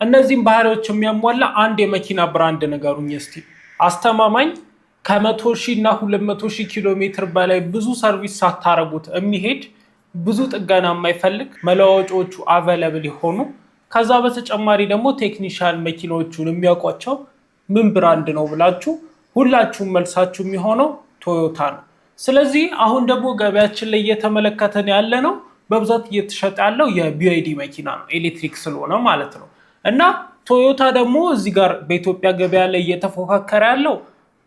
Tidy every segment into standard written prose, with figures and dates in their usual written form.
እነዚህም ባህሪዎች የሚያሟላ አንድ የመኪና ብራንድ ንገሩኝ እስቲ። አስተማማኝ ከ100,000 እና 200,000 ኪሎ ሜትር በላይ ብዙ ሰርቪስ ሳታረጉት የሚሄድ ብዙ ጥገና የማይፈልግ መለዋወጫዎቹ አቬለብል የሆኑ ከዛ በተጨማሪ ደግሞ ቴክኒሻል መኪናዎቹን የሚያውቋቸው ምን ብራንድ ነው ብላችሁ ሁላችሁም መልሳችሁ የሚሆነው ቶዮታ ነው። ስለዚህ አሁን ደግሞ ገበያችን ላይ እየተመለከተን ያለ ነው በብዛት እየተሸጠ ያለው የቢዋይዲ መኪና ነው፣ ኤሌክትሪክ ስለሆነ ማለት ነው። እና ቶዮታ ደግሞ እዚህ ጋር በኢትዮጵያ ገበያ ላይ እየተፎካከረ ያለው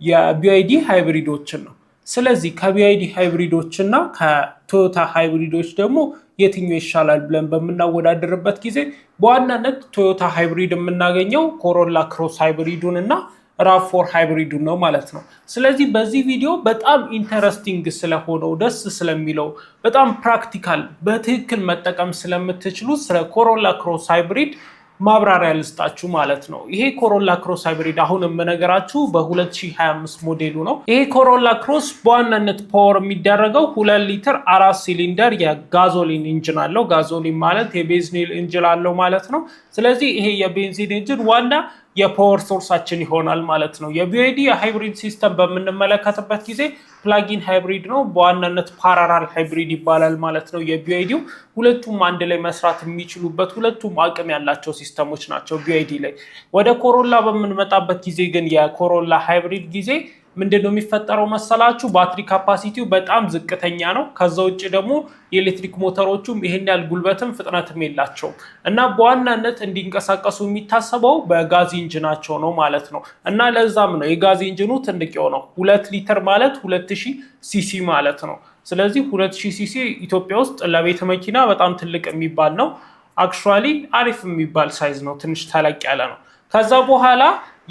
የቢዋይዲ ሃይብሪዶችን ነው። ስለዚህ ከቢዋይዲ ሃይብሪዶች እና ከቶዮታ ሃይብሪዶች ደግሞ የትኛው ይሻላል ብለን በምናወዳደርበት ጊዜ በዋናነት ቶዮታ ሃይብሪድ የምናገኘው ኮሮላ ክሮስ ሃይብሪዱን እና ራፎር ሃይብሪዱን ነው ማለት ነው። ስለዚህ በዚህ ቪዲዮ በጣም ኢንተረስቲንግ ስለሆነው ደስ ስለሚለው በጣም ፕራክቲካል በትክክል መጠቀም ስለምትችሉ ስለ ኮሮላ ክሮስ ሃይብሪድ ማብራሪያ ልስጣችሁ ማለት ነው። ይሄ ኮሮላ ክሮስ ሃይብሪድ አሁን የምነግራችሁ በ2025 ሞዴሉ ነው። ይሄ ኮሮላ ክሮስ በዋናነት ፓወር የሚደረገው 2 ሊትር 4 ሲሊንደር የጋዞሊን ኢንጂን አለው። ጋዞሊን ማለት የቤንዚን ኢንጂን አለው ማለት ነው። ስለዚህ ይሄ የቤንዚን ኢንጂን ዋና የፓወር ሶርሳችን ይሆናል ማለት ነው። የቢዋይዲ የሃይብሪድ ሲስተም በምንመለከትበት ጊዜ ፕላጊን ሃይብሪድ ነው። በዋናነት ፓራራል ሃይብሪድ ይባላል ማለት ነው። የቢዋይዲው ሁለቱም አንድ ላይ መስራት የሚችሉበት ሁለቱም አቅም ያላቸው ሲስተሞች ናቸው ቢዋይዲ ላይ። ወደ ኮሮላ በምንመጣበት ጊዜ ግን የኮሮላ ሃይብሪድ ጊዜ ምንድነው የሚፈጠረው መሰላችሁ? ባትሪ ካፓሲቲው በጣም ዝቅተኛ ነው። ከዛ ውጭ ደግሞ የኤሌክትሪክ ሞተሮቹም ይሄን ያህል ጉልበትም ፍጥነትም የላቸውም እና በዋናነት እንዲንቀሳቀሱ የሚታሰበው በጋዝ ኢንጂናቸው ነው ማለት ነው። እና ለዛም ነው የጋዝ ኢንጂኑ ትልቅ የሆነው 2 ሊትር ማለት 2000 ሲሲ ማለት ነው። ስለዚህ 2000 ሲሲ ኢትዮጵያ ውስጥ ለቤት መኪና በጣም ትልቅ የሚባል ነው። አክቹዋሊ አሪፍ የሚባል ሳይዝ ነው፣ ትንሽ ተለቅ ያለ ነው። ከዛ በኋላ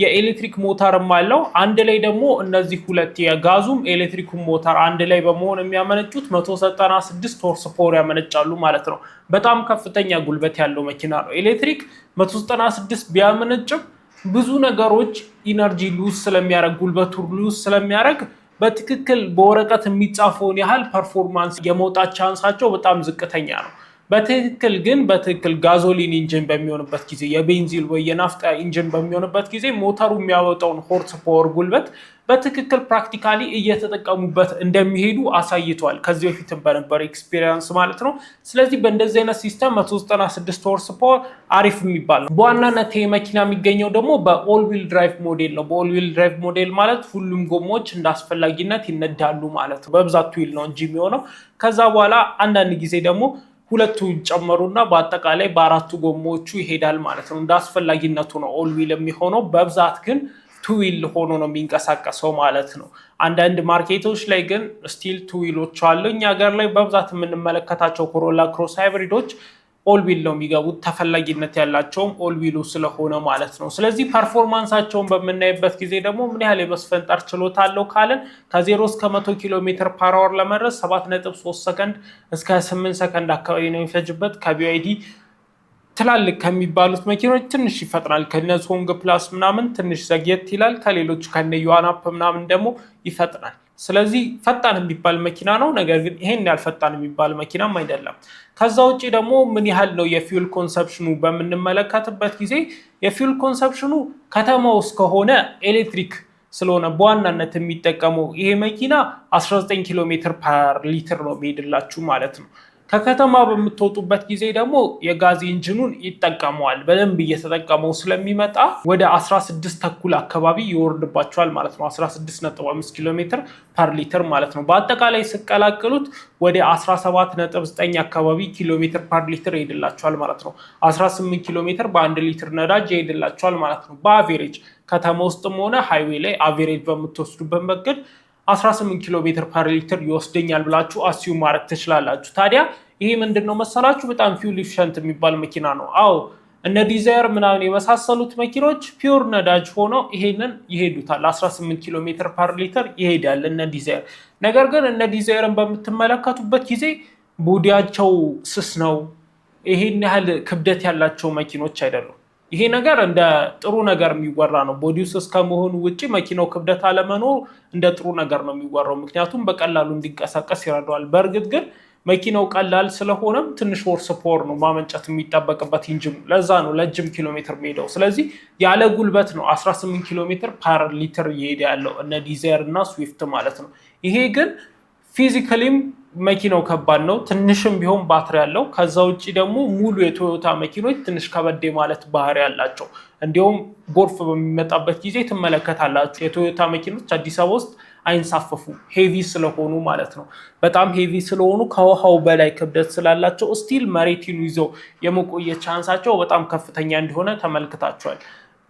የኤሌክትሪክ ሞተርም አለው። አንድ ላይ ደግሞ እነዚህ ሁለት የጋዙም ኤሌክትሪኩም ሞተር አንድ ላይ በመሆን የሚያመነጩት 196 ሆርስ ፓወር ያመነጫሉ ማለት ነው። በጣም ከፍተኛ ጉልበት ያለው መኪና ነው። ኤሌክትሪክ 196 ቢያመነጭም ብዙ ነገሮች ኢነርጂ ሉዝ ስለሚያደርግ ጉልበቱ ሉዝ ስለሚያደርግ በትክክል በወረቀት የሚጻፈውን ያህል ፐርፎርማንስ የመውጣት ቻንሳቸው በጣም ዝቅተኛ ነው። በትክክል ጋዞሊን ኢንጂን በሚሆንበት ጊዜ የቤንዚን ወይ የናፍጣ ኢንጂን በሚሆንበት ጊዜ ሞተሩ የሚያወጣውን ሆርስ ፓወር ጉልበት በትክክል ፕራክቲካሊ እየተጠቀሙበት እንደሚሄዱ አሳይቷል፣ ከዚህ በፊትም በነበረ ኤክስፒሪየንስ ማለት ነው። ስለዚህ በእንደዚህ አይነት ሲስተም 196 ሆርስ ፓወር አሪፍ የሚባል ነው። በዋናነት ይሄ መኪና የሚገኘው ደግሞ በኦል ዊል ድራይቭ ሞዴል ነው። በኦል ዊል ድራይቭ ሞዴል ማለት ሁሉም ጎማዎች እንዳስፈላጊነት ይነዳሉ ማለት ነው። በብዛት ዊል ነው እንጂ የሚሆነው። ከዛ በኋላ አንዳንድ ጊዜ ደግሞ ሁለቱ ይጨመሩና በአጠቃላይ በአራቱ ጎማዎቹ ይሄዳል ማለት ነው። እንደ አስፈላጊነቱ ነው ኦል ዊል የሚሆነው። በብዛት ግን ቱ ዊል ሆኖ ነው የሚንቀሳቀሰው ማለት ነው። አንዳንድ ማርኬቶች ላይ ግን ስቲል ቱ ዊሎች አሉ። እኛ ሀገር ላይ በብዛት የምንመለከታቸው ኮሮላ ክሮስ ሃይብሪዶች ኦል ዊል ነው የሚገቡት፣ ተፈላጊነት ያላቸውም ኦል ዊሉ ስለሆነ ማለት ነው። ስለዚህ ፐርፎርማንሳቸውን በምናይበት ጊዜ ደግሞ ምን ያህል የመስፈንጠር ችሎታ አለው ካለን ከ0 እስከ 100 ኪሎ ሜትር ፐር አወር ለመድረስ 7.3 ሰከንድ እስከ 8 ሰከንድ አካባቢ ነው የሚፈጅበት። ከቢዋይዲ ትላልቅ ከሚባሉት መኪኖች ትንሽ ይፈጥናል። ከነ ሶንግ ፕላስ ምናምን ትንሽ ዘግየት ይላል። ከሌሎች ከነ ዩአናፕ ምናምን ደግሞ ይፈጥናል። ስለዚህ ፈጣን የሚባል መኪና ነው። ነገር ግን ይሄን ያህል ፈጣን የሚባል መኪናም አይደለም። ከዛ ውጭ ደግሞ ምን ያህል ነው የፊውል ኮንሰፕሽኑ በምንመለከትበት ጊዜ የፊውል ኮንሰፕሽኑ ከተማ ውስጥ ከሆነ ኤሌክትሪክ ስለሆነ በዋናነት የሚጠቀመው ይሄ መኪና 19 ኪሎ ሜትር ፐር ሊትር ነው የሚሄድላችሁ ማለት ነው። ከከተማ በምትወጡበት ጊዜ ደግሞ የጋዝ ኢንጂኑን ይጠቀመዋል። በደንብ እየተጠቀመው ስለሚመጣ ወደ 16 ተኩል አካባቢ ይወርድባቸዋል ማለት ነው። 16.5 ኪሎ ሜትር ፐር ሊትር ማለት ነው። በአጠቃላይ ስቀላቅሉት ወደ 17.9 አካባቢ ኪሎ ሜትር ፐር ሊትር ይሄድላቸዋል ማለት ነው። 18 ኪሎ ሜትር በ1 ሊትር ነዳጅ ይሄድላቸዋል ማለት ነው። በአቬሬጅ ከተማ ውስጥም ሆነ ሃይዌይ ላይ አቬሬጅ በምትወስዱበት መንገድ 18 ኪሎ ሜትር ፐር ሊትር ይወስደኛል ብላችሁ አስዩም ማድረግ ትችላላችሁ። ታዲያ ይሄ ምንድነው መሰላችሁ በጣም ፊውል ኢፊሸንት የሚባል መኪና ነው። አዎ እነ ዲዛየር ምናምን የመሳሰሉት መኪኖች ፒውር ነዳጅ ሆነው ይሄንን ይሄዱታል። 18 ኪሎ ሜትር ፐር ሊትር ይሄዳል እነ ዲዛየር። ነገር ግን እነ ዲዛየርን በምትመለከቱበት ጊዜ ቦዲያቸው ስስ ነው። ይሄን ያህል ክብደት ያላቸው መኪኖች አይደሉም። ይሄ ነገር እንደ ጥሩ ነገር የሚወራ ነው። ቦዲው ስስ ከመሆኑ ውጪ መኪናው ክብደት አለመኖሩ እንደ ጥሩ ነገር ነው የሚወራው፣ ምክንያቱም በቀላሉ እንዲንቀሳቀስ ይረዳዋል። በእርግጥ ግን መኪናው ቀላል ስለሆነም ትንሽ ሆርስ ፓወር ነው ማመንጨት የሚጠበቅበት ኢንጂኑ። ለዛ ነው ለጅም ኪሎ ሜትር የሚሄደው። ስለዚህ ያለ ጉልበት ነው 18 ኪሎ ሜትር ፐር ሊትር እየሄደ ያለው እነ ዲዛይር እና ስዊፍት ማለት ነው። ይሄ ግን ፊዚካሊም መኪናው ከባድ ነው፣ ትንሽም ቢሆን ባትሪ ያለው። ከዛ ውጭ ደግሞ ሙሉ የቶዮታ መኪኖች ትንሽ ከበዴ ማለት ባህሪ ያላቸው። እንዲሁም ጎርፍ በሚመጣበት ጊዜ ትመለከታላችሁ የቶዮታ መኪኖች አዲስ አበባ ውስጥ አይንሳፈፉ ሄቪ ስለሆኑ ማለት ነው። በጣም ሄቪ ስለሆኑ ከውሃው በላይ ክብደት ስላላቸው ስቲል መሬትን ይዘው የመቆየት ቻንሳቸው በጣም ከፍተኛ እንደሆነ ተመልክታችኋል።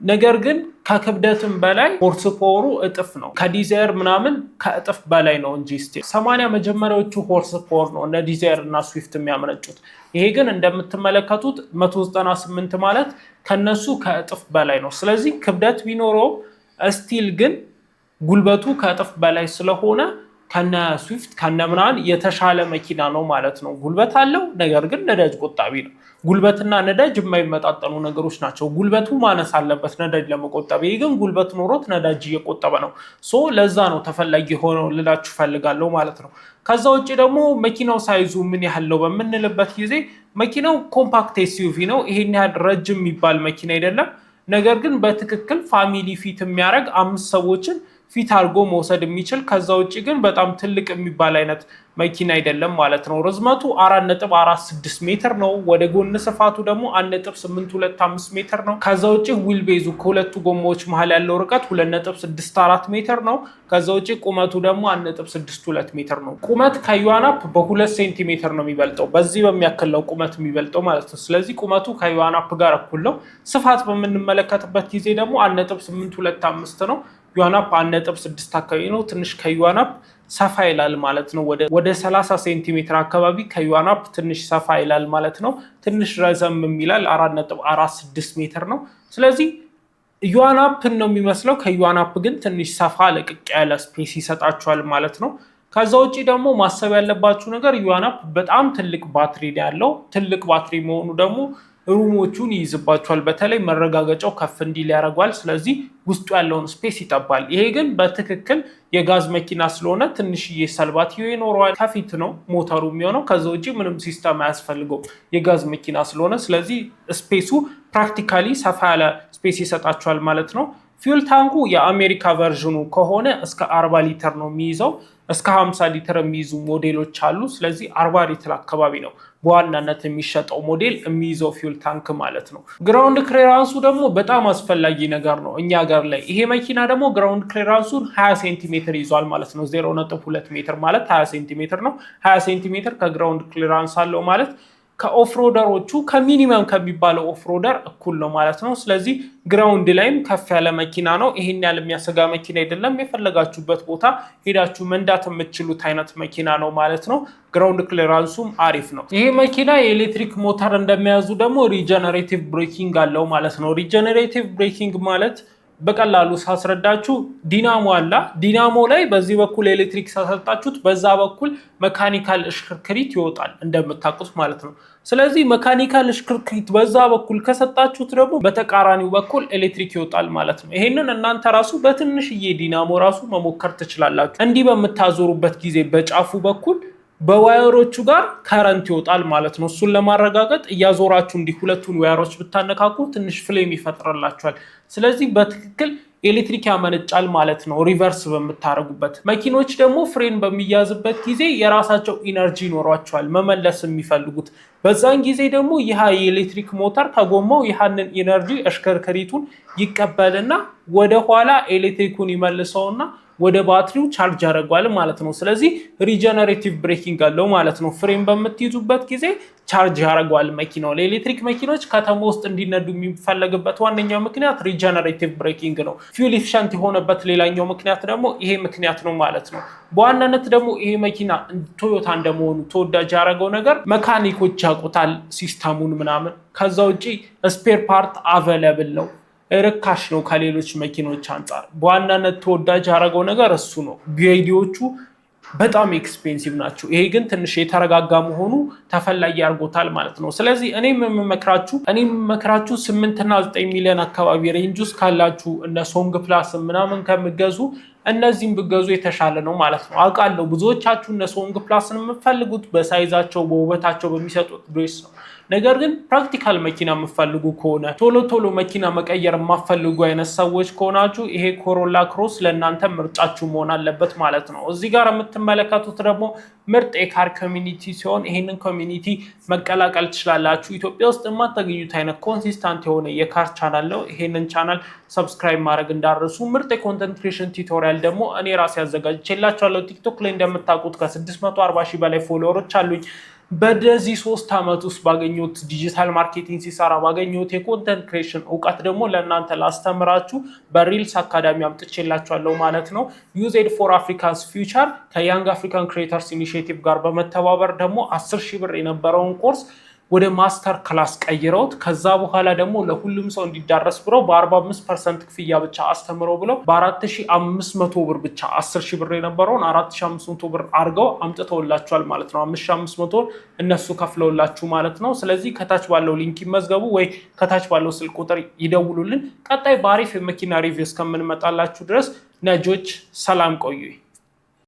ነገር ግን ከክብደትም በላይ ሆርስ ፓወሩ እጥፍ ነው። ከዲዛይር ምናምን ከእጥፍ በላይ ነው እንጂ ስቲል 80 መጀመሪያዎቹ ሆርስ ፓወር ነው እነ ዲዛይር እና ስዊፍት የሚያመነጩት። ይሄ ግን እንደምትመለከቱት 198 ማለት ከነሱ ከእጥፍ በላይ ነው። ስለዚህ ክብደት ቢኖረው ስቲል ግን ጉልበቱ ከእጥፍ በላይ ስለሆነ ከነ ስዊፍት ከነ ምናምን የተሻለ መኪና ነው ማለት ነው። ጉልበት አለው፣ ነገር ግን ነዳጅ ቆጣቢ ነው። ጉልበትና ነዳጅ የማይመጣጠኑ ነገሮች ናቸው። ጉልበቱ ማነስ አለበት ነዳጅ ለመቆጠብ፣ ይሄ ግን ጉልበት ኖሮት ነዳጅ እየቆጠበ ነው። ለዛ ነው ተፈላጊ ሆነው ልላችሁ ፈልጋለሁ ማለት ነው። ከዛ ውጭ ደግሞ መኪናው ሳይዙ ምን ያህል ነው በምንልበት ጊዜ መኪናው ኮምፓክት ኤስዩቪ ነው። ይሄን ያህል ረጅም የሚባል መኪና አይደለም። ነገር ግን በትክክል ፋሚሊ ፊት የሚያደርግ 5 ሰዎችን ፊት አድርጎ መውሰድ የሚችል። ከዛ ውጭ ግን በጣም ትልቅ የሚባል አይነት መኪና አይደለም ማለት ነው። ርዝመቱ 4.46 ሜትር ነው። ወደ ጎን ስፋቱ ደግሞ 1.825 ሜትር ነው። ከዛ ውጭ ዊል ቤዙ ከሁለቱ ጎማዎች መሀል ያለው ርቀት 2.64 ሜትር ነው። ከዛ ውጭ ቁመቱ ደግሞ 1.62 ሜትር ነው። ቁመት ከዩዋናፕ በ2 ሴንቲሜትር ነው የሚበልጠው። በዚህ በሚያክል ነው ቁመት የሚበልጠው ማለት ነው። ስለዚህ ቁመቱ ከዩዋናፕ ጋር እኩል ነው። ስፋት በምንመለከትበት ጊዜ ደግሞ 1.825 ነው። ዩዋናፕ 1.6 አካባቢ ነው። ትንሽ ከዩዋናፕ ሰፋ ይላል ማለት ነው። ወደ 30 ሴንቲሜትር አካባቢ ከዩዋናፕ ትንሽ ሰፋ ይላል ማለት ነው። ትንሽ ረዘም የሚላል 4.46 ሜትር ነው። ስለዚህ ዩዋናፕ ነው የሚመስለው። ከዩዋናፕ ግን ትንሽ ሰፋ ለቅቅ ያለ ስፔስ ይሰጣችኋል ማለት ነው። ከዛ ውጭ ደግሞ ማሰብ ያለባችሁ ነገር ዩዋናፕ በጣም ትልቅ ባትሪ ያለው። ትልቅ ባትሪ መሆኑ ደግሞ ሩሞቹን ይይዝባቸዋል። በተለይ መረጋገጫው ከፍ እንዲል ያደርገዋል። ስለዚህ ውስጡ ያለውን ስፔስ ይጠባል። ይሄ ግን በትክክል የጋዝ መኪና ስለሆነ ትንሽዬ ሰልባትዮ ይኖረዋል። ከፊት ነው ሞተሩ የሚሆነው። ከዛ ውጭ ምንም ሲስተም አያስፈልገው የጋዝ መኪና ስለሆነ። ስለዚህ ስፔሱ ፕራክቲካሊ ሰፋ ያለ ስፔስ ይሰጣቸዋል ማለት ነው። ፊውል ታንኩ የአሜሪካ ቨርዥኑ ከሆነ እስከ 40 ሊትር ነው የሚይዘው። እስከ 50 ሊትር የሚይዙ ሞዴሎች አሉ። ስለዚህ 40 ሊትር አካባቢ ነው በዋናነት የሚሸጠው ሞዴል የሚይዘው ፊውል ታንክ ማለት ነው። ግራውንድ ክሊራንሱ ደግሞ በጣም አስፈላጊ ነገር ነው እኛ ሀገር ላይ። ይሄ መኪና ደግሞ ግራውንድ ክሊራንሱን 20 ሴንቲሜትር ይዟል ማለት ነው። 0.2 ሜትር ማለት 20 ሴንቲሜትር ነው። 20 ሴንቲሜትር ከግራውንድ ክሊራንስ አለው ማለት ከኦፍሮደሮቹ ከሚኒመም ከሚባለው ኦፍሮደር እኩል ነው ማለት ነው። ስለዚህ ግራውንድ ላይም ከፍ ያለ መኪና ነው። ይሄን ያለ የሚያሰጋ መኪና አይደለም። የፈለጋችሁበት ቦታ ሄዳችሁ መንዳት የምትችሉት አይነት መኪና ነው ማለት ነው። ግራውንድ ክሊራንሱም አሪፍ ነው። ይሄ መኪና የኤሌክትሪክ ሞተር እንደሚያዙ ደግሞ ሪጀነሬቲቭ ብሬኪንግ አለው ማለት ነው። ሪጀነሬቲቭ ብሬኪንግ ማለት በቀላሉ ሳስረዳችሁ ዲናሞ አለ። ዲናሞ ላይ በዚህ በኩል ኤሌክትሪክ ሳሰጣችሁት በዛ በኩል መካኒካል እሽክርክሪት ይወጣል እንደምታውቁት ማለት ነው። ስለዚህ መካኒካል እሽክርክሪት በዛ በኩል ከሰጣችሁት ደግሞ በተቃራኒው በኩል ኤሌክትሪክ ይወጣል ማለት ነው። ይሄንን እናንተ ራሱ በትንሽዬ ዲናሞ ራሱ መሞከር ትችላላችሁ። እንዲህ በምታዞሩበት ጊዜ በጫፉ በኩል በዋየሮቹ ጋር ከረንት ይወጣል ማለት ነው። እሱን ለማረጋገጥ እያዞራችሁ እንዲህ ሁለቱን ዋየሮች ብታነካኩ ትንሽ ፍሌም ይፈጥርላችኋል። ስለዚህ በትክክል ኤሌክትሪክ ያመነጫል ማለት ነው። ሪቨርስ በምታረጉበት መኪኖች ደግሞ ፍሬን በሚያዝበት ጊዜ የራሳቸው ኢነርጂ ይኖሯቸዋል መመለስ የሚፈልጉት። በዛን ጊዜ ደግሞ ይህ የኤሌክትሪክ ሞተር ከጎማው ይህንን ኢነርጂ አሽከርካሪቱን ይቀበልና ወደ ኋላ ኤሌክትሪኩን ይመልሰውና ወደ ባትሪው ቻርጅ ያደርጋል ማለት ነው። ስለዚህ ሪጀነሬቲቭ ብሬኪንግ አለው ማለት ነው። ፍሬም በምትይዙበት ጊዜ ቻርጅ ያደርጋል መኪናው። ለኤሌክትሪክ መኪኖች ከተማ ውስጥ እንዲነዱ የሚፈለግበት ዋነኛው ምክንያት ሪጀነሬቲቭ ብሬኪንግ ነው። ፊውል ኢፊሸንት የሆነበት ሌላኛው ምክንያት ደግሞ ይሄ ምክንያት ነው ማለት ነው። በዋናነት ደግሞ ይሄ መኪና ቶዮታ እንደመሆኑ ተወዳጅ ያደረገው ነገር መካኒኮች ያውቁታል ሲስተሙን ምናምን። ከዛ ውጪ ስፔር ፓርት አቬለብል ነው፣ ርካሽ ነው ከሌሎች መኪኖች አንጻር። በዋናነት ተወዳጅ ያደረገው ነገር እሱ ነው። ቢአይዲዎቹ በጣም ኤክስፔንሲቭ ናቸው። ይሄ ግን ትንሽ የተረጋጋ መሆኑ ተፈላጊ ያርጎታል ማለት ነው። ስለዚህ እኔም የምመክራችሁ 8 እና 9 ሚሊዮን አካባቢ ሬንጅ ውስጥ ካላችሁ እነ ሶንግ ፕላስ ምናምን ከምገዙ እነዚህም ብገዙ የተሻለ ነው ማለት ነው። አውቃለሁ ብዙዎቻችሁ እነ ሶንግ ፕላስን የምትፈልጉት በሳይዛቸው በውበታቸው በሚሰጡት ድሬስ ነው። ነገር ግን ፕራክቲካል መኪና የምትፈልጉ ከሆነ ቶሎ መኪና መቀየር የማትፈልጉ አይነት ሰዎች ከሆናችሁ ይሄ ኮሮላ ክሮስ ለእናንተ ምርጫችሁ መሆን አለበት ማለት ነው። እዚህ ጋር የምትመለከቱት ደግሞ ምርጥ የካር ኮሚኒቲ ሲሆን ይሄንን ኮሚኒቲ መቀላቀል ትችላላችሁ። ኢትዮጵያ ውስጥ የማታገኙት አይነት ኮንሲስታንት የሆነ የካር ቻናል ነው። ይሄንን ቻናል ሰብስክራይብ ማድረግ እንዳረሱ። ምርጥ የኮንተንት ክሬሽን ቱቶሪያል ደግሞ እኔ ራሴ አዘጋጅቼላችኋለሁ። ቲክቶክ ላይ እንደምታውቁት ከ640 ሺህ በላይ ፎሎወሮች አሉኝ። በዚህ 3 ዓመት ውስጥ ባገኙት ዲጂታል ማርኬቲንግ ሲሰራ ባገኙት የኮንተንት ክሬሽን እውቀት ደግሞ ለእናንተ ላስተምራችሁ በሪልስ አካዳሚ አምጥቼላችኋለሁ ማለት ነው። ዩዜድ ፎር አፍሪካንስ ፊውቸር ከያንግ አፍሪካን ክሬተርስ ኢኒሺዬቲቭ ጋር በመተባበር ደግሞ 10 ሺህ ብር የነበረውን ኮርስ ወደ ማስተር ክላስ ቀይረውት ከዛ በኋላ ደግሞ ለሁሉም ሰው እንዲዳረስ ብለው በ45% ክፍያ ብቻ አስተምረው ብለው በ4500 ብር ብቻ 10 ሺህ ብር የነበረውን 4500 ብር አድርገው አምጥተውላችኋል ማለት ነው። 5500 እነሱ ከፍለውላችሁ ማለት ነው። ስለዚህ ከታች ባለው ሊንክ ይመዝገቡ ወይ ከታች ባለው ስልክ ቁጥር ይደውሉልን። ቀጣይ በአሪፍ የመኪና ሪቪው እስከምንመጣላችሁ ድረስ ነጆች ሰላም ቆዩ።